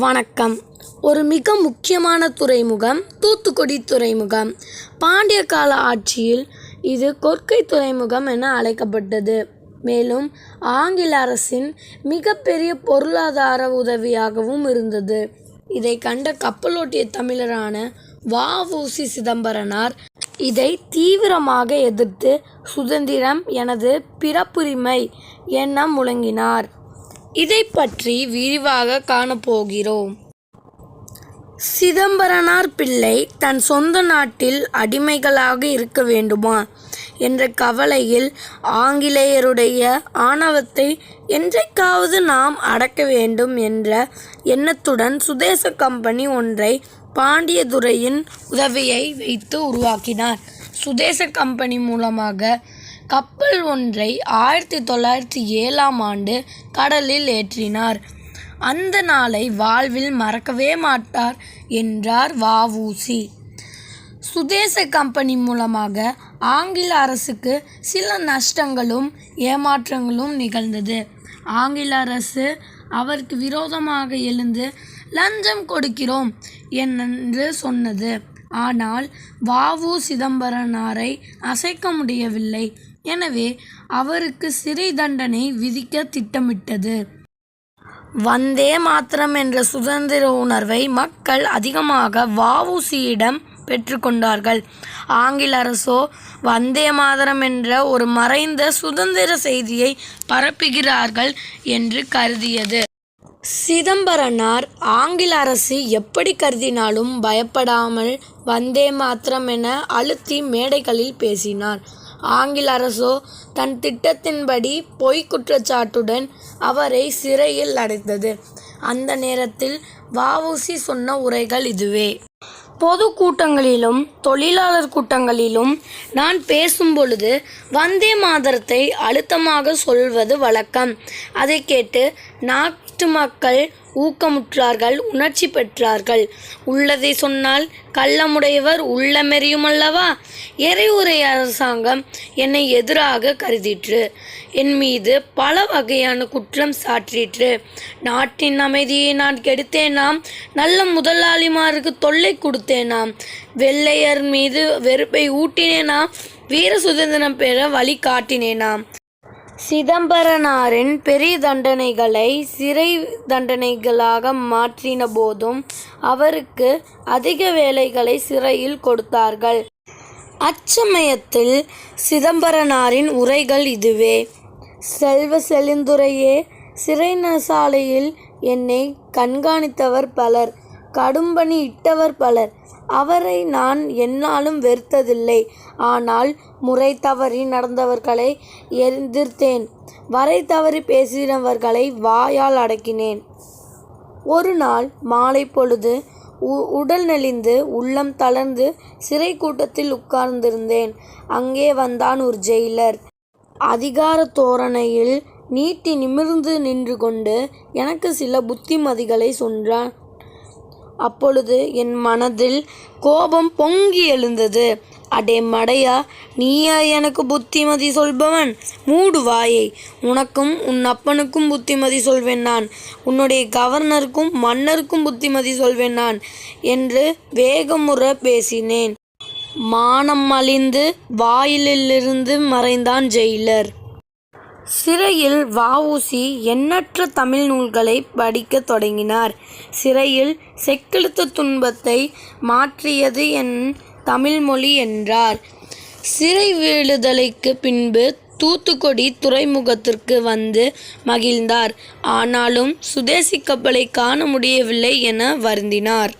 வணக்கம். ஒரு மிக முக்கியமான துறைமுகம் தூத்துக்குடி துறைமுகம். பாண்டிய கால ஆட்சியில் இது கொற்கை துறைமுகம் என அழைக்கப்பட்டது. மேலும் ஆங்கில அரசின் மிகப்பெரிய பொருளாதார உதவியாகவும் இருந்தது. இதை கண்ட கப்பலோட்டிய தமிழரான வ.உ.சி. சிதம்பரனார் இதை தீவிரமாக எதிர்த்து சுதந்திரம் எனது பிறப்புரிமை என முழங்கினார். இதை பற்றி விரிவாக காணப்போகிறோம். சிதம்பரனார் பிள்ளை தன் சொந்த நாட்டில் அடிமைகளாக இருக்க வேண்டுமா என்ற கவலையில் ஆங்கிலேயருடைய ஆணவத்தை என்றைக்காவது நாம் அடக்க வேண்டும் என்ற எண்ணத்துடன் சுதேச கம்பெனி ஒன்றை பாண்டியதுரையின் உதவியை வைத்து உருவாக்கினார். சுதேச கம்பெனி மூலமாக கப்பல் ஒன்றை 1907ஆம் ஆண்டு கடலில் ஏற்றினார். அந்த நாளை வாழ்வில் மறக்கவே மாட்டார் என்றார் வ.உ.சி. சுதேச கம்பெனி மூலமாக ஆங்கில அரசுக்கு சில நஷ்டங்களும் ஏமாற்றங்களும் நிகழ்ந்தது. ஆங்கில அரசு அவருக்கு விரோதமாக எழுந்து லஞ்சம் கொடுக்கிறோம் என்று சொன்னது. ஆனால் வ.உ. சிதம்பரனாரை அசைக்க முடியவில்லை. எனவே அவருக்கு சிறை தண்டனை விதிக்க திட்டமிட்டது. வந்தே மாதரம் என்ற சுதந்திர உணர்வை மக்கள் அதிகமாக வ.உ.சியிடம் பெற்றுக்கொண்டார்கள். ஆங்கில அரசோ வந்தே மாதரம் என்ற ஒரு மறைந்த சுதந்திர செய்தியை பரப்புகிறார்கள் என்று கருதியது. சிதம்பரனார் ஆங்கில அரசு எப்படி கருதினாலும் பயப்படாமல் வந்தே மாதரம் என அழுத்தி மேடைகளில் பேசினார். ஆங்கில அரசோ தன் திட்டத்தின்படி பொய் குற்றச்சாட்டுடன் அவரை சிறையில் அடைத்தது. அந்த நேரத்தில் வ.உ.சி. சொன்ன உரைகள் இதுவே. பொது கூட்டங்களிலும் தொழிலாளர் கூட்டங்களிலும் நான் பேசும்பொழுது வந்தே மாதரத்தை அழுத்தமாக சொல்வது வழக்கம். அதை கேட்டு நாட்டு மக்கள் ஊக்கமுற்றார்கள், உணர்ச்சி பெற்றார்கள். உள்ளதை சொன்னால் கள்ளமுடையவர் உள்ளமெரியுமல்லவா? எறையுறை அரசாங்கம் என்னை எதிராக கருதிற்று. என் மீது பல வகையான குற்றம் சாற்றிற்று. நாட்டின் அமைதியை நான் கெடுத்தேனாம், நல்ல முதலாளிமாருக்கு தொல்லை கொடுத்தேனாம், வெள்ளையர் மீது வெறுப்பை ஊட்டினேனாம், வீர சுதந்திரம் பெற வழி காட்டினேனாம். சிதம்பரனாரின் பெரிய தண்டனைகளை சிறை தண்டனைகளாக மாற்றின போதும் அவருக்கு அதிக வேலைகளை சிறையில் கொடுத்தார்கள். அச்சமயத்தில் சிதம்பரனாரின் உரைகள் இதுவே. செல்வ செழுந்துரையே, சிறைசாலையில் என்னை கண்காணித்தவர் பலர், கடும்பணி இட்டவர் பலர். அவரை நான் எந்நாளும் வெறுத்ததில்லை. ஆனால் முறை தவறி நடந்தவர்களை எதிர்த்தேன். வரை தவறி பேசினவர்களை வாயால் அடக்கினேன். ஒரு நாள் மாலை பொழுது உடல் நெளிந்து உள்ளம் தளர்ந்து சிறை கூட்டத்தில் உட்கார்ந்திருந்தேன். அங்கே வந்தான் ஒரு ஜெயிலர். அதிகார தோரணையில் நீட்டி நிமிர்ந்து நின்று கொண்டு எனக்கு சில புத்திமதிகளை சொன்னான். அப்பொழுது என் மனதில் கோபம் பொங்கி எழுந்தது. அடே மடையா, நீயா எனக்கு புத்திமதி சொல்பவன்? மூடு வாயை. உனக்கும் உன் அப்பனுக்கும் புத்திமதி சொல்வேன் நான். உன்னுடைய கவர்னருக்கும் மன்னருக்கும் புத்திமதி சொல்வேன் நான் என்று வேகமுற பேசினேன். மானம் அழிந்து வாயிலிருந்து மறைந்தான் ஜெயிலர். சிறையில் வ.உ.சி. எண்ணற்ற தமிழ் நூல்களை படிக்க தொடங்கினார். சிறையில் செக்கெழுத்து துன்பத்தை மாற்றியது என் தமிழ்மொழி என்றார். சிறை விடுதலைக்கு பின்பு தூத்துக்குடி துறைமுகத்திற்கு வந்து மகிழ்ந்தார். ஆனாலும் சுதேசி கப்பலை காண முடியவில்லை என வருந்தினார்.